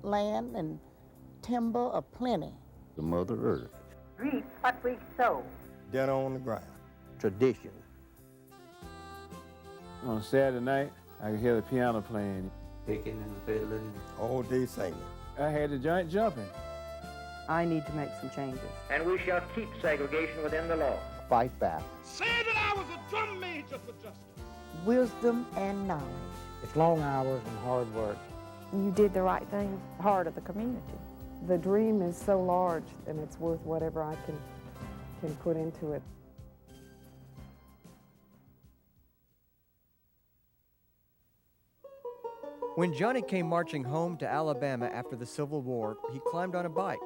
land and timber aplenty. The Mother Earth. Reap what we sow. Dinner on the ground. Tradition. On Saturday night, I could hear the piano playing. Picking and fiddling. All day singing. I had the joint jumping. I need to make some changes. And we shall keep segregation within the law. Fight back. Say that I was a drum major for justice. Wisdom and knowledge. It's long hours and hard work. You did the right thing, heart of the community. The dream is so large, and it's worth whatever I can put into it. When Johnny came marching home to Alabama after the Civil War, he climbed on a bike.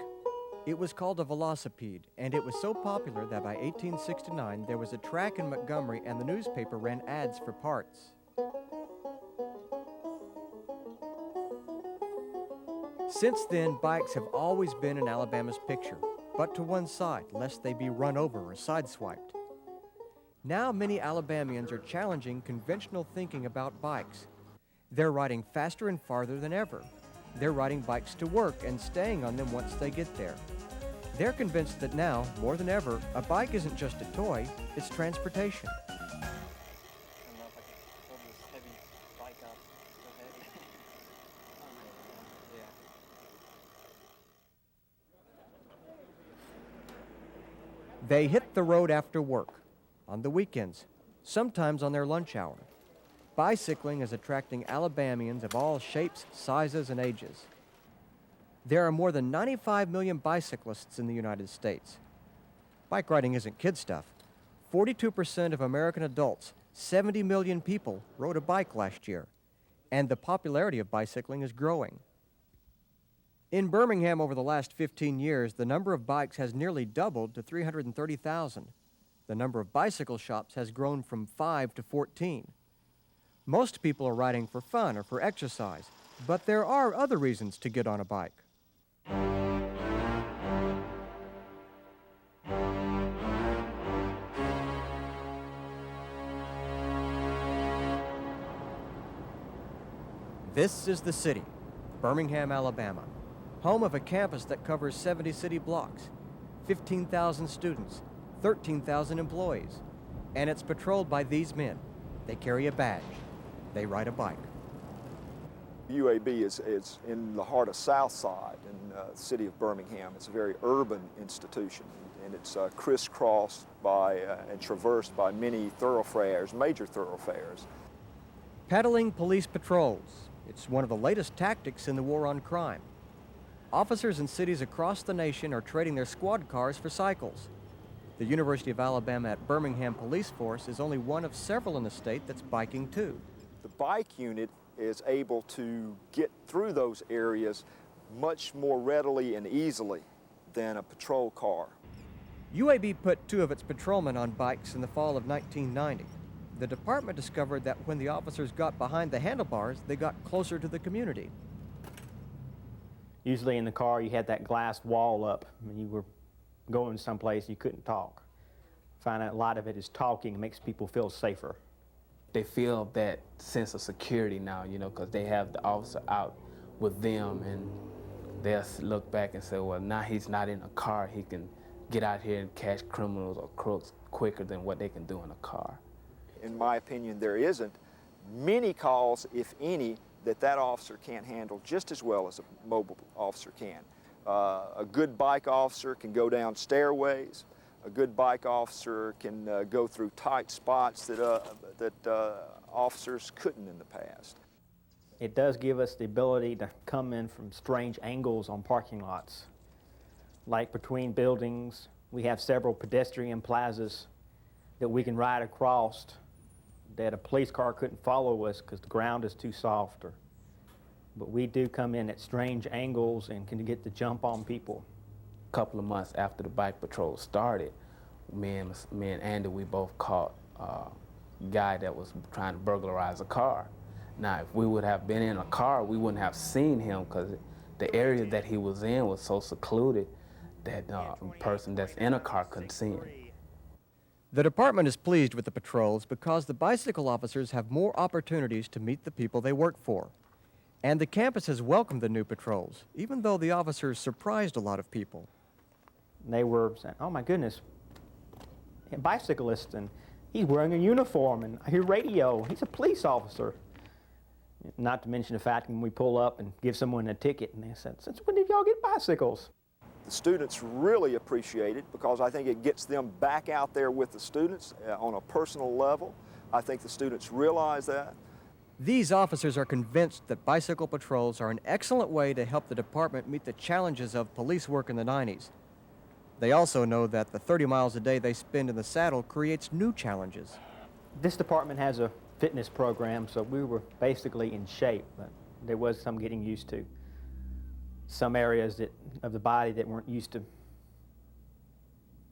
It was called a velocipede, and it was so popular that by 1869 there was a track in Montgomery and the newspaper ran ads for parts. Since then, bikes have always been in Alabama's picture, but to one side, lest they be run over or sideswiped. Now many Alabamians are challenging conventional thinking about bikes. They're riding faster and farther than ever. They're riding bikes to work and staying on them once they get there. They're convinced that now, more than ever, a bike isn't just a toy, it's transportation. They hit the road after work, on the weekends, sometimes on their lunch hour. Bicycling is attracting Alabamians of all shapes, sizes, and ages. There are more than 95 million bicyclists in the United States. Bike riding isn't kid stuff. 42% of American adults, 70 million people, rode a bike last year, and the popularity of bicycling is growing. In Birmingham over the last 15 years, the number of bikes has nearly doubled to 330,000. The number of bicycle shops has grown from 5 to 14. Most people are riding for fun or for exercise, but there are other reasons to get on a bike. This is the city, Birmingham, Alabama, home of a campus that covers 70 city blocks, 15,000 students, 13,000 employees, and it's patrolled by these men. They carry a badge. They ride a bike. UAB is in the heart of Southside in the city of Birmingham. It's a very urban institution, and it's crisscrossed by and traversed by many thoroughfares, major thoroughfares. Peddling police patrols. It's one of the latest tactics in the war on crime. Officers in cities across the nation are trading their squad cars for cycles. The University of Alabama at Birmingham Police Force is only one of several in the state that's biking too. The bike unit is able to get through those areas much more readily and easily than a patrol car. UAB put 2 of its patrolmen on bikes in the fall of 1990. The department discovered that when the officers got behind the handlebars, they got closer to the community. Usually in the car you had that glass wall up. When you were going someplace you couldn't talk. Find out a lot of it is talking makes people feel safer. They feel that sense of security now, you know, because they have the officer out with them, and they'll look back and say, well, now he's not in a car. He can get out here and catch criminals or crooks quicker than what they can do in a car. In my opinion, there isn't many calls, if any, that officer can't handle just as well as a mobile officer can. A good bike officer can go down stairways. A good bike officer can go through tight spots that officers couldn't in the past. It does give us the ability to come in from strange angles on parking lots. Like between buildings, we have several pedestrian plazas that we can ride across that a police car couldn't follow us because the ground is too soft. But we do come in at strange angles and can get the jump on people. A couple of months after the bike patrol started, me and Andy, we both caught a guy that was trying to burglarize a car. Now, if we would have been in a car, we wouldn't have seen him because the area that he was in was so secluded that a person that's in a car couldn't see him. The department is pleased with the patrols because the bicycle officers have more opportunities to meet the people they work for. And the campus has welcomed the new patrols, even though the officers surprised a lot of people. And they were saying, oh my goodness, a bicyclist, and he's wearing a uniform, and I hear radio, he's a police officer. Not to mention the fact when we pull up and give someone a ticket, and they said, since when did y'all get bicycles? The students really appreciate it because I think it gets them back out there with the students on a personal level. I think the students realize that. These officers are convinced that bicycle patrols are an excellent way to help the department meet the challenges of police work in the 90s. They also know that the 30 miles a day they spend in the saddle creates new challenges. This department has a fitness program, so we were basically in shape, but there was some getting used to. Some areas of the body that weren't used to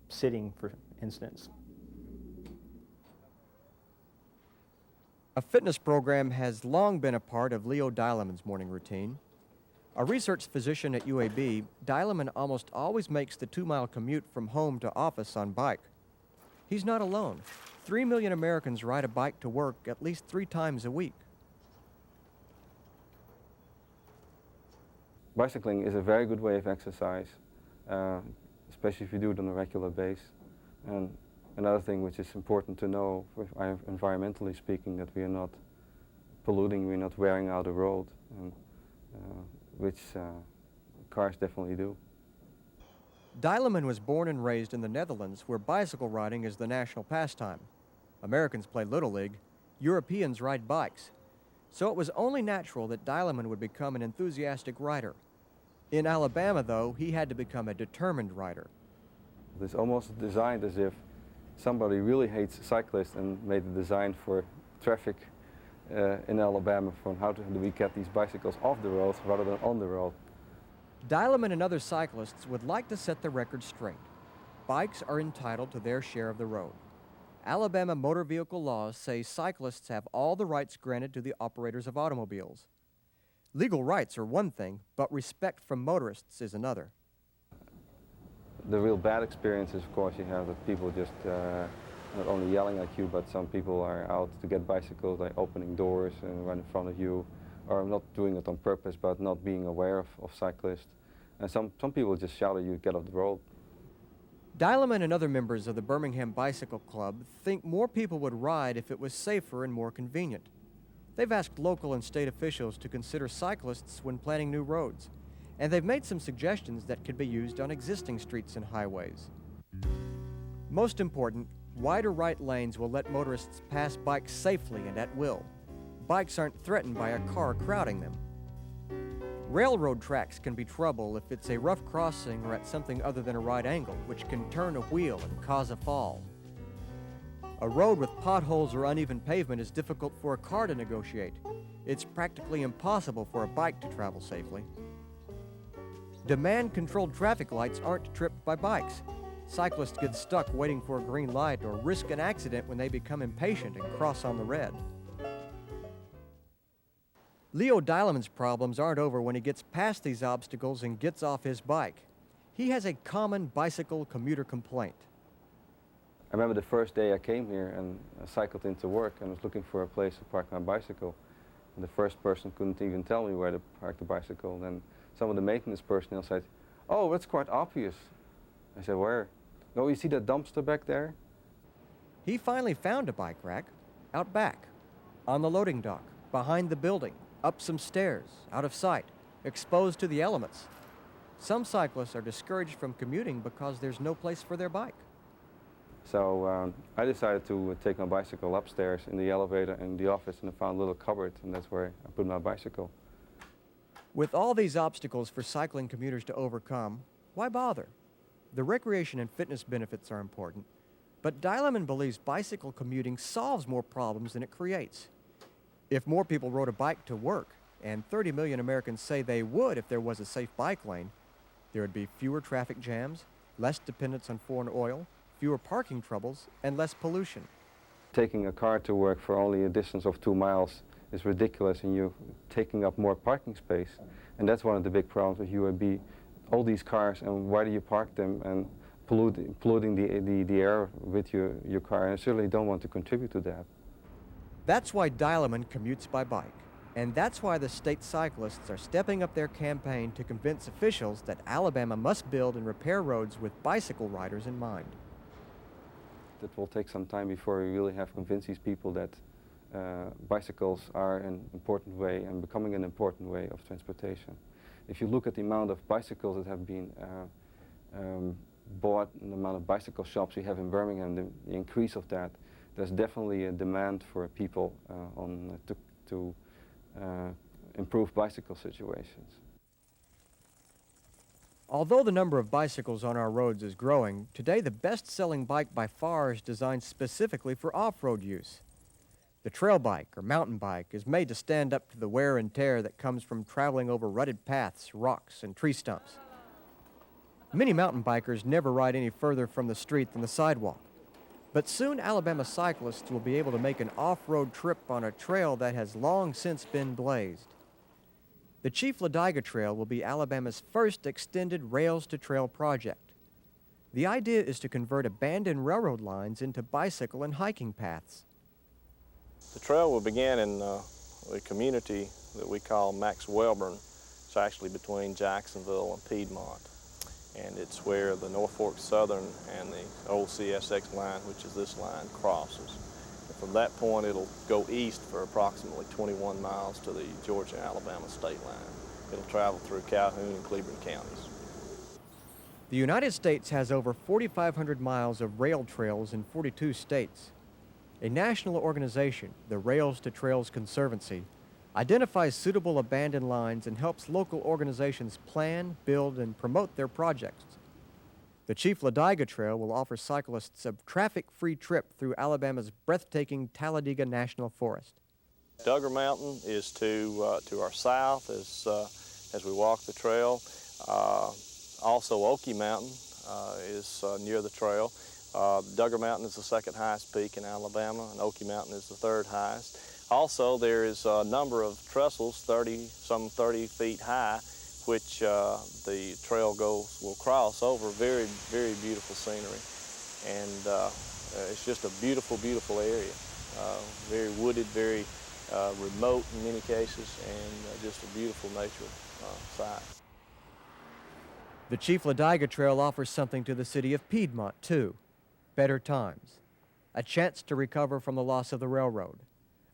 sitting, for instance. A fitness program has long been a part of Leo Dileman's morning routine. A research physician at UAB, Dileman almost always makes the 2-mile commute from home to office on bike. He's not alone. 3 million Americans ride a bike to work at least 3 times a week. Bicycling is a very good way of exercise, especially if you do it on a regular basis. And another thing which is important to know, environmentally speaking, that we are not polluting, we're not wearing out the road, and, which cars definitely do. Dileman was born and raised in the Netherlands, where bicycle riding is the national pastime. Americans play Little League, Europeans ride bikes. So it was only natural that Dileman would become an enthusiastic rider. In Alabama, though, he had to become a determined rider. It's almost designed as if somebody really hates cyclists and made a design for traffic in Alabama from how do we get these bicycles off the road rather than on the road. Dileman and other cyclists would like to set the record straight. Bikes are entitled to their share of the road. Alabama motor vehicle laws say cyclists have all the rights granted to the operators of automobiles. Legal rights are one thing, but respect from motorists is another. The real bad experiences, of course, you have that people just not only yelling at you, but some people are out to get bicycles, like opening doors and run in front of you, or not doing it on purpose, but not being aware of cyclists. And some people just shout at you, get off the road. Dileman and other members of the Birmingham Bicycle Club think more people would ride if it was safer and more convenient. They've asked local and state officials to consider cyclists when planning new roads, and they've made some suggestions that could be used on existing streets and highways. Most important, wider right lanes will let motorists pass bikes safely and at will. Bikes aren't threatened by a car crowding them. Railroad tracks can be trouble if it's a rough crossing or at something other than a right angle, which can turn a wheel and cause a fall. A road with potholes or uneven pavement is difficult for a car to negotiate. It's practically impossible for a bike to travel safely. Demand-controlled traffic lights aren't tripped by bikes. Cyclists get stuck waiting for a green light or risk an accident when they become impatient and cross on the red. Leo Dileman's problems aren't over when he gets past these obstacles and gets off his bike. He has a common bicycle commuter complaint. I remember the first day I came here and I cycled into work and was looking for a place to park my bicycle. And the first person couldn't even tell me where to park the bicycle. Then some of the maintenance personnel said, "Oh, that's quite obvious." I said, "Where?" "Oh, you see that dumpster back there?" He finally found a bike rack out back, on the loading dock, behind the building, up some stairs, out of sight, exposed to the elements. Some cyclists are discouraged from commuting because there's no place for their bike. So I decided to take my bicycle upstairs in the elevator in the office, and I found a little cupboard, and that's where I put my bicycle. With all these obstacles for cycling commuters to overcome, why bother? The recreation and fitness benefits are important, but Dileman believes bicycle commuting solves more problems than it creates. If more people rode a bike to work, and 30 million Americans say they would if there was a safe bike lane, there would be fewer traffic jams, less dependence on foreign oil, fewer parking troubles, and less pollution. Taking a car to work for only a distance of 2 miles is ridiculous, and you're taking up more parking space. And that's one of the big problems with UAB. All these cars, and why do you park them and polluting the air with your car? And I certainly don't want to contribute to that. That's why Dileman commutes by bike. And that's why the state cyclists are stepping up their campaign to convince officials that Alabama must build and repair roads with bicycle riders in mind. It will take some time before we really have convinced these people that bicycles are an important way and becoming an important way of transportation. If you look at the amount of bicycles that have been bought and the amount of bicycle shops we have in Birmingham, the increase of that, there's definitely a demand for people to improve bicycle situations. Although the number of bicycles on our roads is growing, today the best-selling bike by far is designed specifically for off-road use. The trail bike or mountain bike is made to stand up to the wear and tear that comes from traveling over rutted paths, rocks, and tree stumps. Many mountain bikers never ride any further from the street than the sidewalk. But soon Alabama cyclists will be able to make an off-road trip on a trail that has long since been blazed. The Chief Ladiga Trail will be Alabama's first extended rails-to-trail project. The idea is to convert abandoned railroad lines into bicycle and hiking paths. The trail will begin in a community that we call Max Welborn. It's actually between Jacksonville and Piedmont. And it's where the Norfolk Southern and the old CSX line, which is this line, crosses. And from that point, it'll go east for approximately 21 miles to the Georgia-Alabama state line. It'll travel through Calhoun and Cleburne counties. The United States has over 4,500 miles of rail trails in 42 states. A national organization, the Rails to Trails Conservancy, identifies suitable abandoned lines and helps local organizations plan, build, and promote their projects. The Chief Ladiga Trail will offer cyclists a traffic-free trip through Alabama's breathtaking Talladega National Forest. Duggar Mountain is to our south as we walk the trail. Also Okie Mountain is near the trail. Duggar Mountain is the second highest peak in Alabama, and Okie Mountain is the third highest. Also, there is a number of trestles, some 30 feet high, which the trail will cross over. Very, very beautiful scenery. And it's just a beautiful, beautiful area. Very wooded, very remote in many cases, and just a beautiful nature site. The Chief Ladiga Trail offers something to the city of Piedmont, too. Better times. A chance to recover from the loss of the railroad.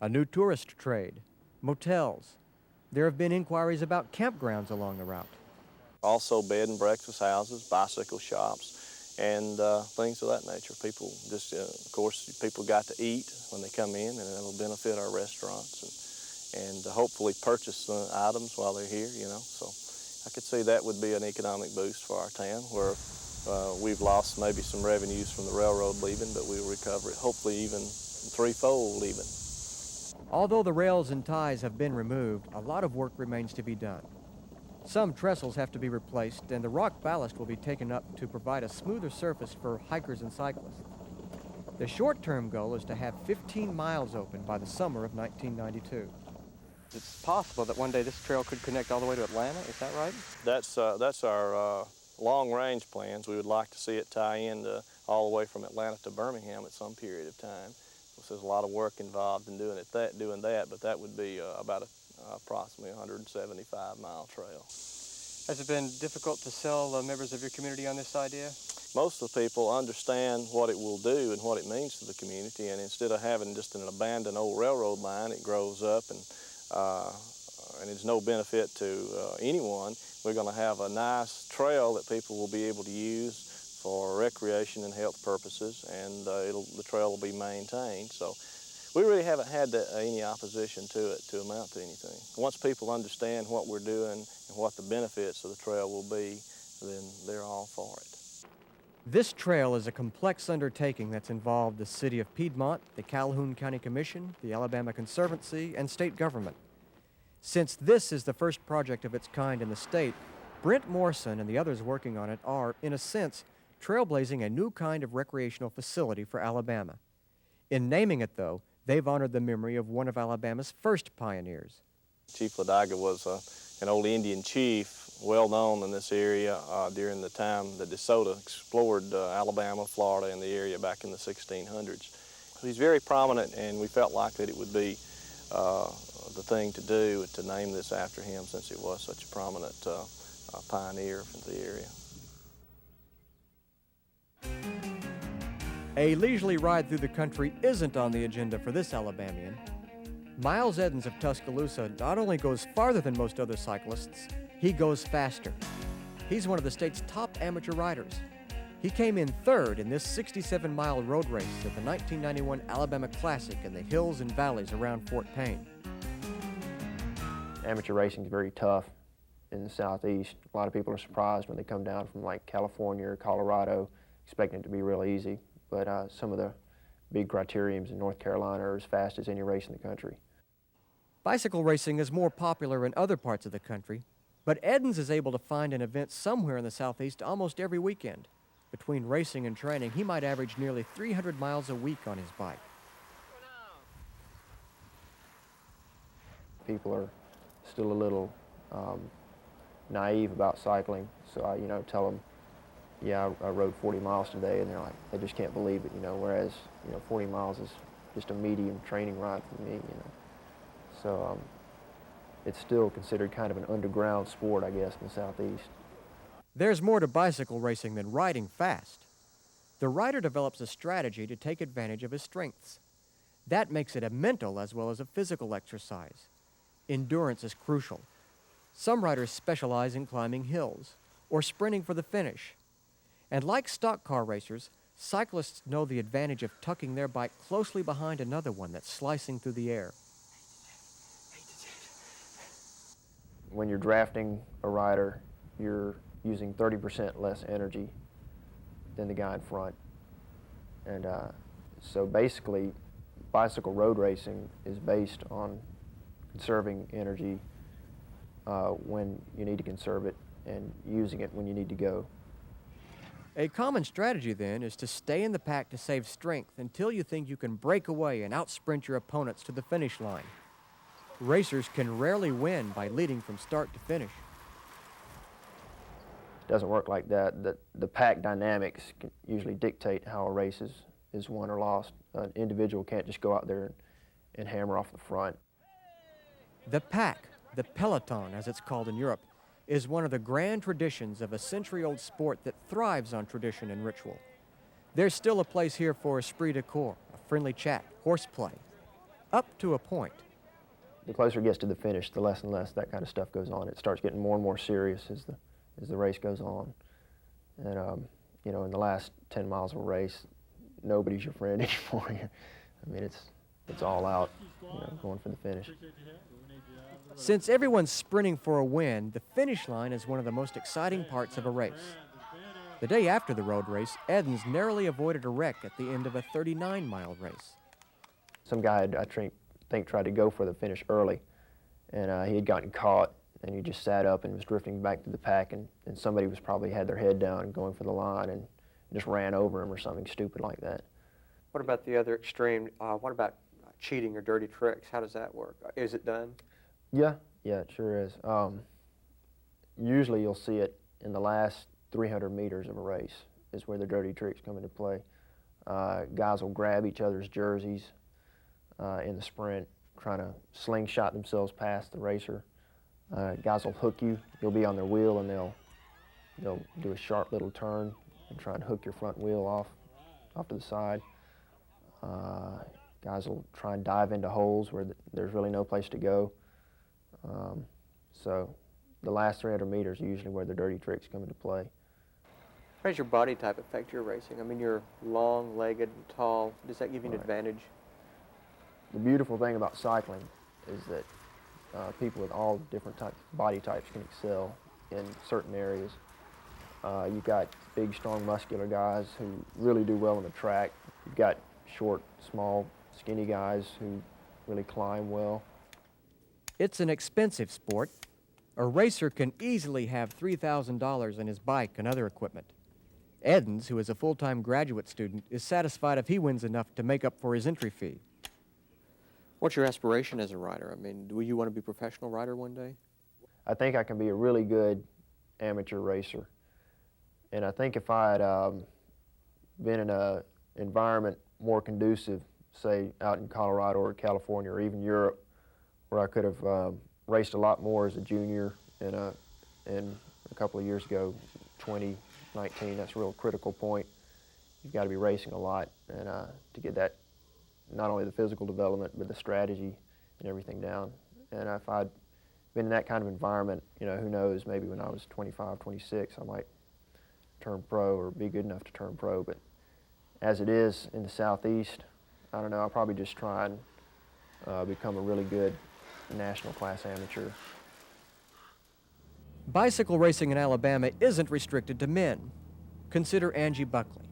A new tourist trade, motels. There have been inquiries about campgrounds along the route. Also bed and breakfast houses, bicycle shops, and things of that nature. People just, of course, people got to eat when they come in, and it'll benefit our restaurants and hopefully purchase items while they're here, you know. So I could see that would be an economic boost for our town, where we've lost maybe some revenues from the railroad leaving, but we'll recover it, hopefully even threefold even. Although the rails and ties have been removed, a lot of work remains to be done. Some trestles have to be replaced, and the rock ballast will be taken up to provide a smoother surface for hikers and cyclists. The short-term goal is to have 15 miles open by the summer of 1992. It's possible that one day this trail could connect all the way to Atlanta, is that right? That's our long-range plans. We would like to see it tie in all the way from Atlanta to Birmingham at some period of time. There's a lot of work involved in doing that, but that would be about approximately 175-mile trail. Has it been difficult to sell members of your community on this idea? Most of the people understand what it will do and what it means to the community, and instead of having just an abandoned old railroad line, it grows up and it's no benefit to anyone. We're going to have a nice trail that people will be able to use for recreation and health purposes, and the trail will be maintained. So we really haven't had any opposition to it to amount to anything. Once people understand what we're doing and what the benefits of the trail will be, then they're all for it. This trail is a complex undertaking that's involved the city of Piedmont, the Calhoun County Commission, the Alabama Conservancy, and state government. Since this is the first project of its kind in the state, Brent Morrison and the others working on it are, in a sense, trailblazing a new kind of recreational facility for Alabama. In naming it, though, they've honored the memory of one of Alabama's first pioneers. Chief Ladiga was an old Indian chief, well known in this area during the time that DeSoto explored Alabama, Florida, and the area back in the 1600s. He's very prominent, and we felt like that it would be the thing to do to name this after him, since he was such a prominent pioneer for the area. A leisurely ride through the country isn't on the agenda for this Alabamian. Miles Edens of Tuscaloosa not only goes farther than most other cyclists, he goes faster. He's one of the state's top amateur riders. He came in third in this 67-mile road race at the 1991 Alabama Classic in the hills and valleys around Fort Payne. Amateur racing is very tough in the Southeast. A lot of people are surprised when they come down from like California or Colorado, expecting it to be real easy. But some of the big criteriums in North Carolina are as fast as any race in the country. Bicycle racing is more popular in other parts of the country, but Edens is able to find an event somewhere in the Southeast almost every weekend. Between racing and training, he might average nearly 300 miles a week on his bike. People are still a little naive about cycling, so I, tell them, yeah, I rode 40 miles today, and they're like, they just can't believe it, whereas, 40 miles is just a medium training ride for me, So it's still considered kind of an underground sport, I guess, in the Southeast. There's more to bicycle racing than riding fast. The rider develops a strategy to take advantage of his strengths. That makes it a mental as well as a physical exercise. Endurance is crucial. Some riders specialize in climbing hills or sprinting for the finish. And like stock car racers, cyclists know the advantage of tucking their bike closely behind another one that's slicing through the air. When you're drafting a rider, you're using 30% less energy than the guy in front. And so basically, bicycle road racing is based on conserving energy when you need to conserve it and using it when you need to go. A common strategy, then, is to stay in the pack to save strength until you think you can break away and outsprint your opponents to the finish line. Racers can rarely win by leading from start to finish. It doesn't work like that. The pack dynamics can usually dictate how a race is won or lost. An individual can't just go out there and hammer off the front. The pack, the peloton as it's called in Europe, is one of the grand traditions of a century-old sport that thrives on tradition and ritual. There's still a place here for esprit de corps, a friendly chat, horseplay, up to a point. The closer it gets to the finish, the less and less that kind of stuff goes on. It starts getting more and more serious as the race goes on. And, in the last 10 miles of a race, nobody's your friend anymore. I mean, it's all out, going for the finish. Since everyone's sprinting for a win, the finish line is one of the most exciting parts of a race. The day after the road race, Edens narrowly avoided a wreck at the end of a 39-mile race. Some guy, I think, tried to go for the finish early, and he had gotten caught, and he just sat up and was drifting back to the pack, and somebody was probably had their head down and going for the line and just ran over him or something stupid like that. What about the other extreme? What about cheating or dirty tricks? How does that work? Is it done? Yeah, it sure is. Usually you'll see it in the last 300 meters of a race is where the dirty tricks come into play. Guys will grab each other's jerseys in the sprint, trying to slingshot themselves past the racer. Guys will hook you. You'll be on their wheel, and they'll do a sharp little turn and try and hook your front wheel off to the side. Guys will try and dive into holes where there's really no place to go. So the last 300 meters are usually where the dirty tricks come into play. How does your body type affect your racing? I mean, you're long-legged and tall. Does that give you an advantage? The beautiful thing about cycling is that people with all different body types can excel in certain areas. You've got big, strong, muscular guys who really do well on the track. You've got short, small, skinny guys who really climb well. It's an expensive sport. A racer can easily have $3,000 in his bike and other equipment. Edens, who is a full-time graduate student, is satisfied if he wins enough to make up for his entry fee. What's your aspiration as a rider? I mean, will you want to be a professional rider one day? I think I can be a really good amateur racer. And I think if I had been in an environment more conducive, say out in Colorado or California or even Europe, where I could have raced a lot more as a junior, and a couple of years ago, 2019, that's a real critical point. You've got to be racing a lot, and to get that, not only the physical development, but the strategy and everything down. And if I'd been in that kind of environment, you know, who knows, maybe when I was 25, 26, I might turn pro or be good enough to turn pro. But as it is in the Southeast, I don't know, I'll probably just try and become a really good national class amateur. Bicycle racing in Alabama isn't restricted to men. Consider Angie Buckley.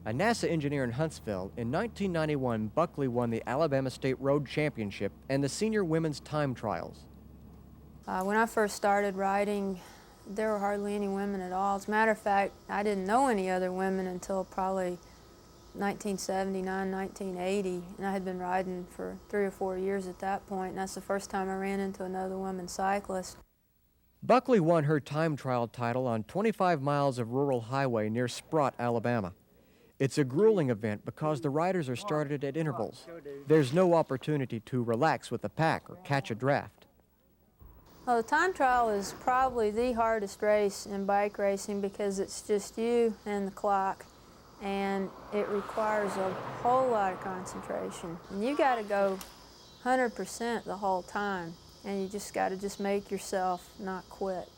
A NASA engineer in Huntsville, in 1991, Buckley won the Alabama State Road Championship and the Senior Women's Time Trials. When I first started riding, there were hardly any women at all. As a matter of fact, I didn't know any other women until probably 1979, 1980, and I had been riding for 3 or 4 years at that point, and that's the first time I ran into another woman cyclist. Buckley won her time trial title on 25 miles of rural highway near Sprott, Alabama. It's a grueling event because the riders are started at intervals. There's no opportunity to relax with the pack or catch a draft. Well, the time trial is probably the hardest race in bike racing because it's just you and the clock, and it requires a whole lot of concentration. And you got to go 100% the whole time, and you just got to make yourself not quit.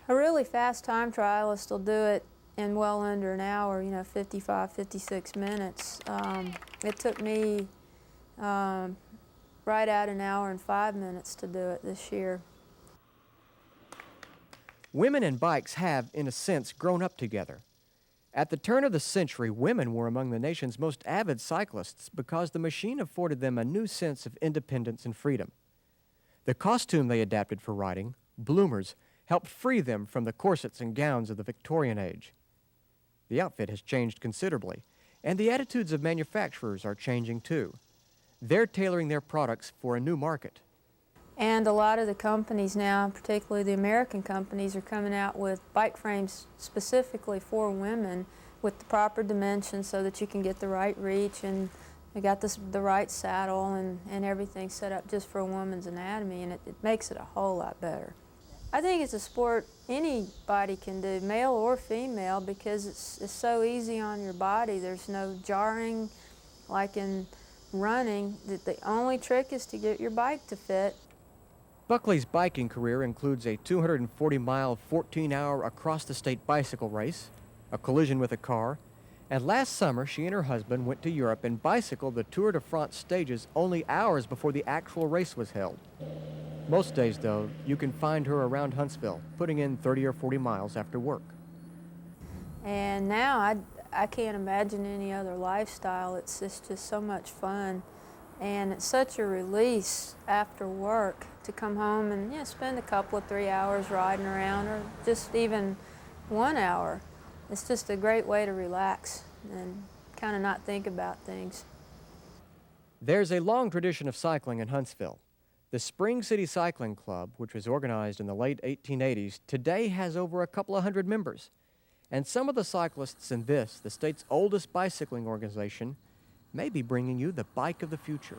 A really fast time trialist will do it in well under an hour, you know, 55, 56 minutes. It took me right at an hour and 5 minutes to do it this year. Women and bikes have, in a sense, grown up together. At the turn of the century, women were among the nation's most avid cyclists because the machine afforded them a new sense of independence and freedom. The costume they adapted for riding, bloomers, helped free them from the corsets and gowns of the Victorian age. The outfit has changed considerably, and the attitudes of manufacturers are changing too. They're tailoring their products for a new market. And a lot of the companies now, particularly the American companies, are coming out with bike frames specifically for women with the proper dimensions so that you can get the right reach, and you got the right saddle and everything set up just for a woman's anatomy, and it makes it a whole lot better. I think it's a sport anybody can do, male or female, because it's so easy on your body. There's no jarring like in running. The only trick is to get your bike to fit. Buckley's biking career includes a 240-mile, 14-hour across-the-state bicycle race, a collision with a car, and last summer she and her husband went to Europe and bicycled the Tour de France stages only hours before the actual race was held. Most days, though, you can find her around Huntsville, putting in 30 or 40 miles after work. And now I can't imagine any other lifestyle. It's just so much fun. And it's such a release after work to come home and spend a couple of 3 hours riding around, or just even 1 hour. It's just a great way to relax and kind of not think about things. There's a long tradition of cycling in Huntsville. The Spring City Cycling Club, which was organized in the late 1880s, today has over a couple of hundred members. And some of the cyclists in this, the state's oldest bicycling organization, may be bringing you the bike of the future.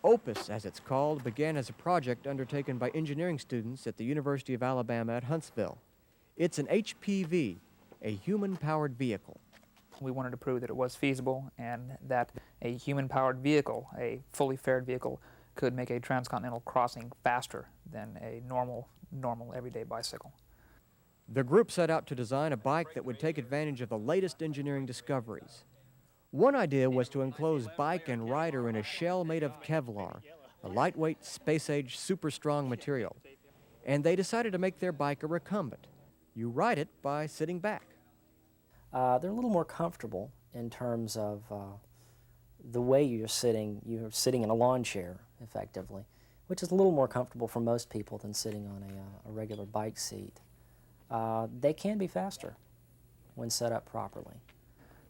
Opus, as it's called, began as a project undertaken by engineering students at the University of Alabama at Huntsville. It's an HPV, a human-powered vehicle. We wanted to prove that it was feasible and that a human-powered vehicle, a fully fared vehicle, could make a transcontinental crossing faster than a normal everyday bicycle. The group set out to design a bike that would take advantage of the latest engineering discoveries. One idea was to enclose bike and rider in a shell made of Kevlar, a lightweight, space-age, super-strong material. And they decided to make their bike a recumbent. You ride it by sitting back. They're a little more comfortable in terms of the way you're sitting. You're sitting in a lawn chair, effectively, which is a little more comfortable for most people than sitting on a regular bike seat. They can be faster when set up properly.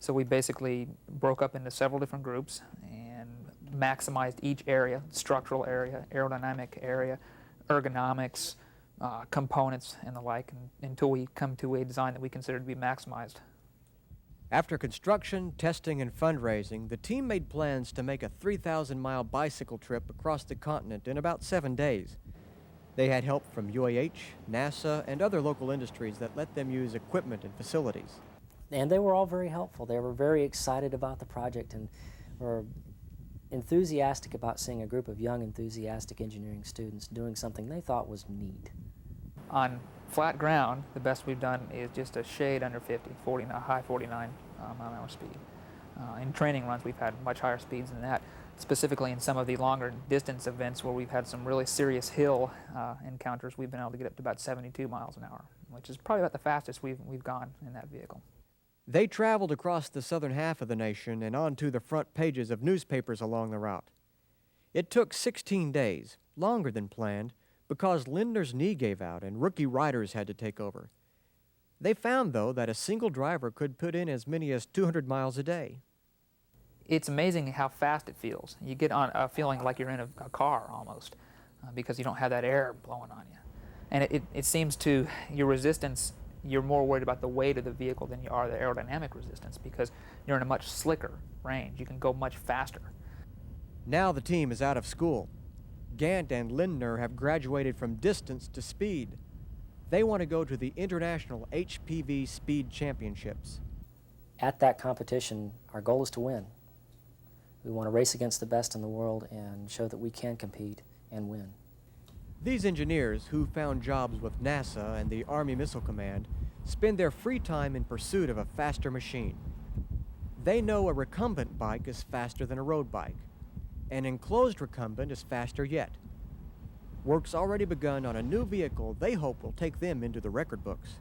So we basically broke up into several different groups and maximized each area, structural area, aerodynamic area, ergonomics, components, and the like, until we come to a design that we consider to be maximized. After construction, testing, and fundraising, the team made plans to make a 3,000-mile bicycle trip across the continent in about 7 days. They had help from UAH, NASA, and other local industries that let them use equipment and facilities. And they were all very helpful. They were very excited about the project and were enthusiastic about seeing a group of young, enthusiastic engineering students doing something they thought was neat. On flat ground, the best we've done is just a shade under 50, high 49 mile-an-hour speed. In training runs, we've had much higher speeds than that, specifically in some of the longer distance events where we've had some really serious hill encounters. We've been able to get up to about 72 miles an hour, which is probably about the fastest we've gone in that vehicle. They traveled across the southern half of the nation and onto the front pages of newspapers along the route. It took 16 days, longer than planned, because Lindner's knee gave out and rookie riders had to take over. They found, though, that a single driver could put in as many as 200 miles a day. It's amazing how fast it feels. You get on a feeling like you're in a car almost because you don't have that air blowing on you. And it seems to, your resistance, you're more worried about the weight of the vehicle than you are the aerodynamic resistance because you're in a much slicker range. You can go much faster. Now the team is out of school. Gant and Lindner have graduated from distance to speed. They want to go to the International HPV Speed Championships. At that competition, our goal is to win. We want to race against the best in the world and show that we can compete and win. These engineers, who found jobs with NASA and the Army Missile Command, spend their free time in pursuit of a faster machine. They know a recumbent bike is faster than a road bike. An enclosed recumbent is faster yet. Work's already begun on a new vehicle they hope will take them into the record books.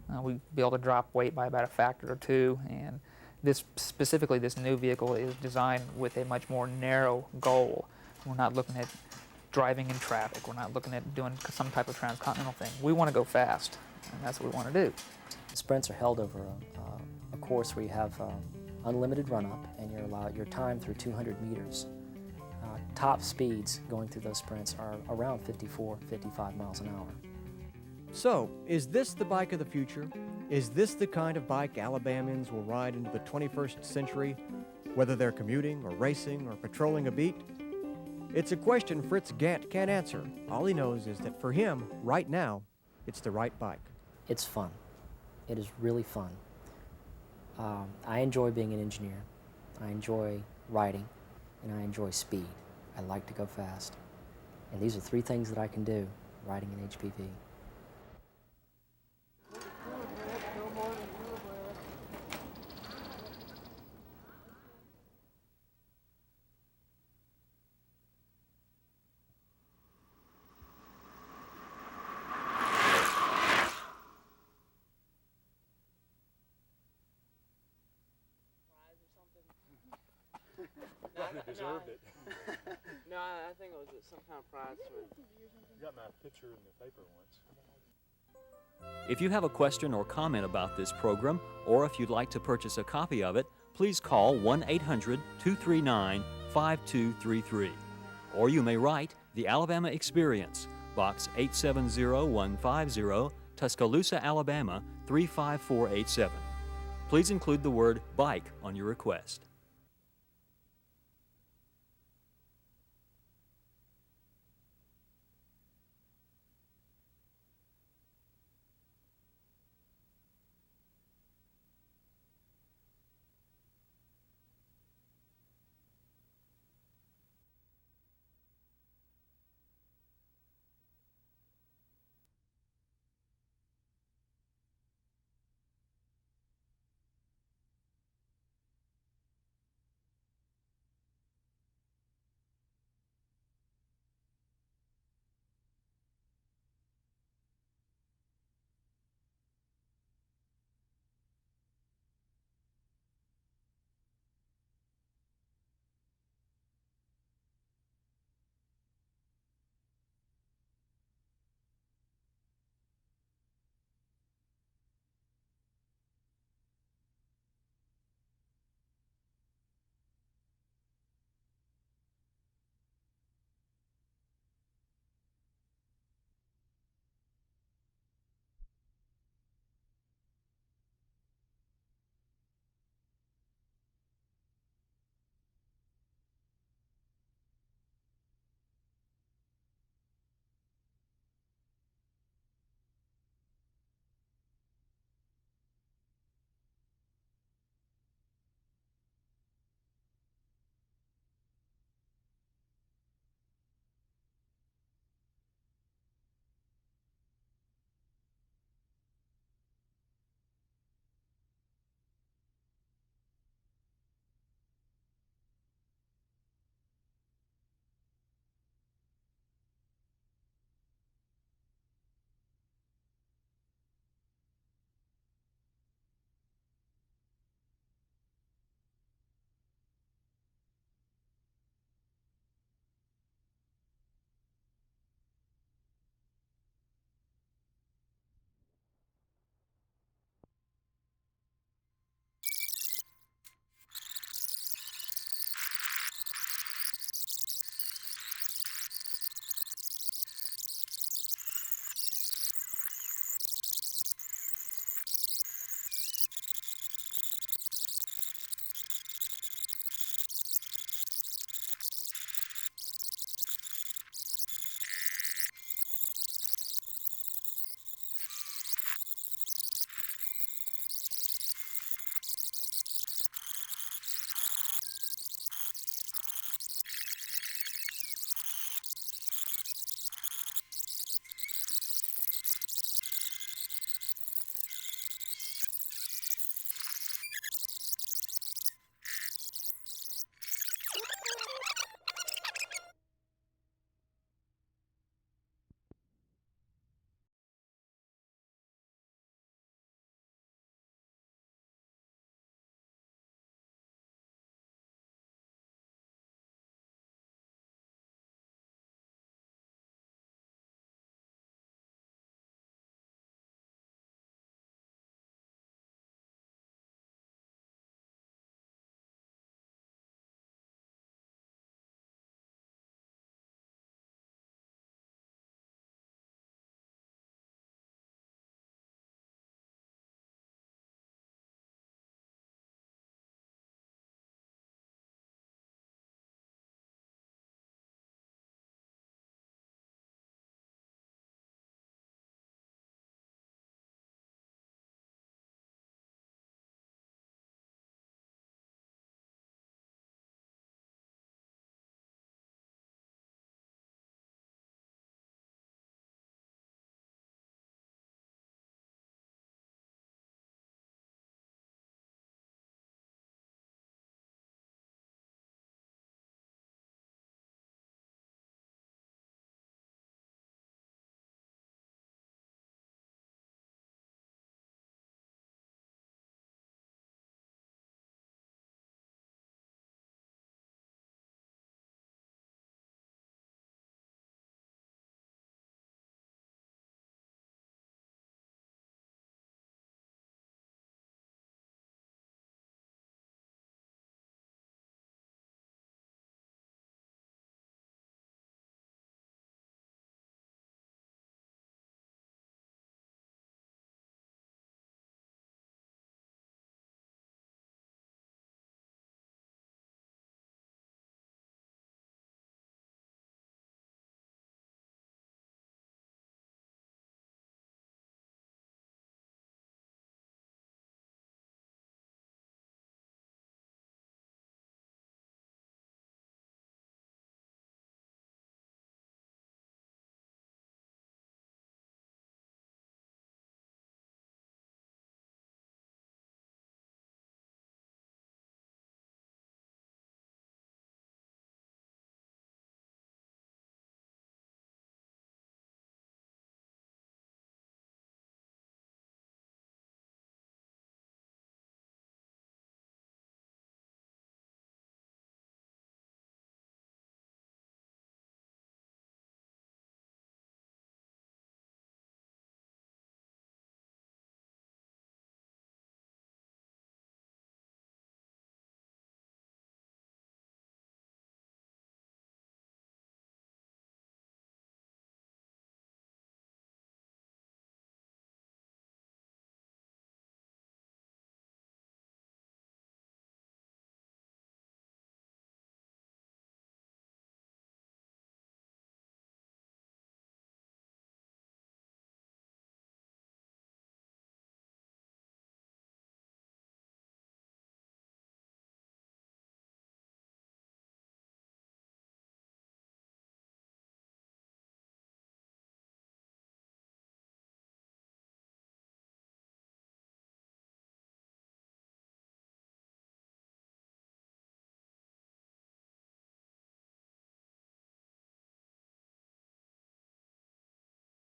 We'll be able to drop weight by about a factor or two, and specifically this new vehicle is designed with a much more narrow goal. We're not looking at driving in traffic. We're not looking at doing some type of transcontinental thing. We want to go fast, and that's what we want to do. The sprints are held over a course where you have unlimited run-up, and you're allowed your time through 200 meters. Top speeds going through those sprints are around 54, 55 miles an hour. So, is this the bike of the future? Is this the kind of bike Alabamians will ride into the 21st century, whether they're commuting or racing or patrolling a beat? It's a question Fritz Gant can't answer. All he knows is that for him, right now, it's the right bike. It's fun. It is really fun. I enjoy being an engineer. I enjoy riding, and I enjoy speed. I like to go fast. And these are three things that I can do riding an HPV. You deserved it. No, I think it was some kind of prize. You got my picture in the paper once. If you have a question or comment about this program, or if you'd like to purchase a copy of it, please call 1-800-239-5233. Or you may write The Alabama Experience, Box 870150, Tuscaloosa, Alabama 35487. Please include the word bike on your request.